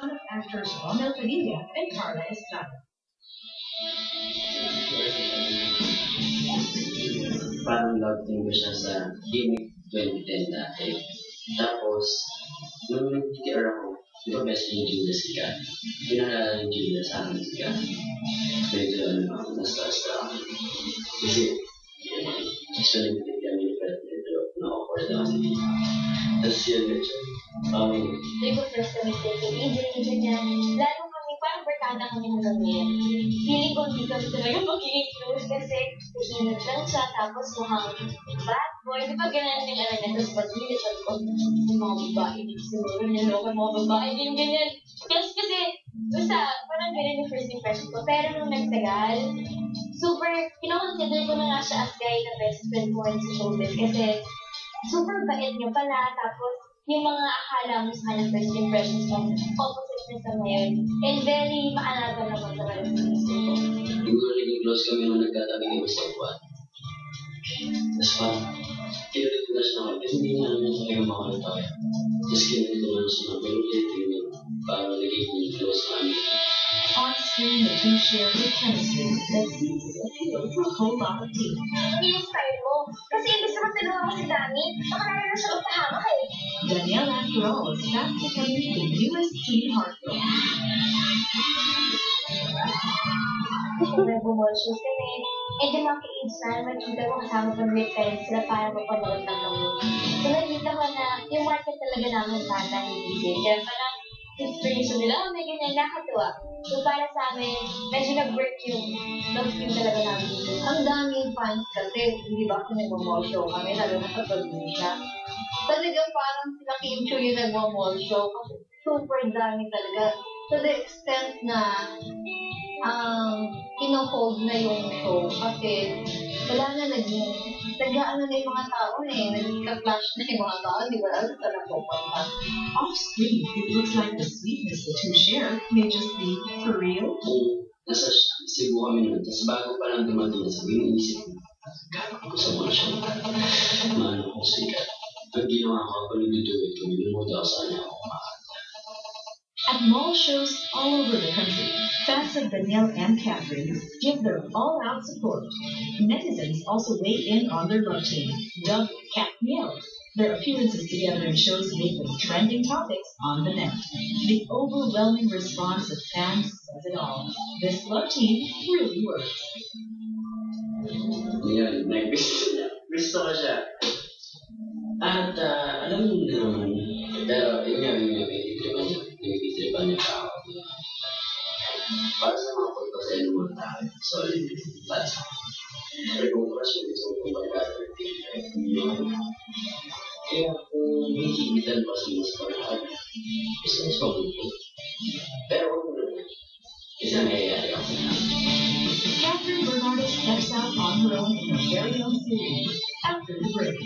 son of actors Romel Padilla and Carla Estrada. Parang love team ko siya sa Gimmick 2010 dati. Tapos, nung nag-TTR ako, di ba best friend yung Julia Siga? Pinalala yung Julia sa akin Siga. Medyo na-star-star ako. Kasi, gusto nag-tip kami ni Fred, medyo na-awkward ako. Tapos yun, medyo, Hindi ko first kami sa ganyan. Lalo kami, parang barkada kami hanggang ngayon. Feeling ko hindi kami talaga magiging close kasi mahinag lang siya, tapos mukhang bad boy. Di ba ganun yung niya? Tapos pag nilisan ko, yung mga babae, dito siguro niloko mga babae, ganyan. Kasi, basta, parang ganun yung first impression ko. Pero nung nagtagal, super, kinoconsider ko na nga siya as guy na best friend ko sa showbiz kasi super bait niya pala, tapos yung mga akala mo sa kanyang first impressions mo, opposite na sa ngayon. And very maalaga naman sa kanyang gusto ko. Siguro naging close kami nung nagkatabi kami sa buwan. Tapos parang, kinulit ko na siya naman kasi hindi namin sa kaya makakal tayo. Tapos kinulit ko na siya naman, pero ulit parang naging close kami. On screen, the two share a chemistry that seems to appeal to a whole lot of people. Yung style mo, kasi ibig sabihin tulungan mo si Dani, makarami na siya magpahamak eh. Danielle, after all, is fast becoming the newest teen heartthrob. Kung nag-bumolshows kami, medyo maki-age na, makikita ko kasama pa ng parents sila para mapanood ng kami. So nakita ko na yung market talaga namin bata hindi din. Kaya parang inspiration nila, may ganyan, nakatuwa. So para sa amin, medyo nag-work yung love team talaga namin dito. Ang daming fans kasi, hindi ba kung nag-mall show kami, lalo na sa probinsya. Talagang parang sila Kim Chu yung nag-mall show kasi super dami talaga. To the extent na pino-hold na yung show kasi wala na nag-ano na yung mga tao nagka-flash na yung mga tao, di ba? Ano talaga pupunta? Off screen, it looks like the sweetness the two share may just be for real. Nasa Cebu kami nun, tapos bago pa lang dumating na sabi, iniisip ko, gano'n ko sa mga siya, maano ko sikat. Pag ginawa ko, pag nag-do-it ko, minumuda ako saan niya ako kumakanta. At mall shows all over the country, fans of Danielle and Catherine give their all-out support. Netizens also weigh in on their love team, dubbed Cat Miel. Their appearances together in shows make them trending topics on the net. The overwhelming response of fans says it all. This love team really works. Yan, gusto ko siya. At alam mo naman, pero yun nga, nag-itripan niya pa ako. Para sa mga pagpasayan ng mga tao, solid para sa akin. Pero kung crush mo gusto kong pagkakaroon, kaya kung hihigitan pa sa mga pagkakaroon, gusto mas mabuti. Pero huwag mo naman, isang nangyayari ako sa Catherine Bernardo steps out on her own in her very own series after the break.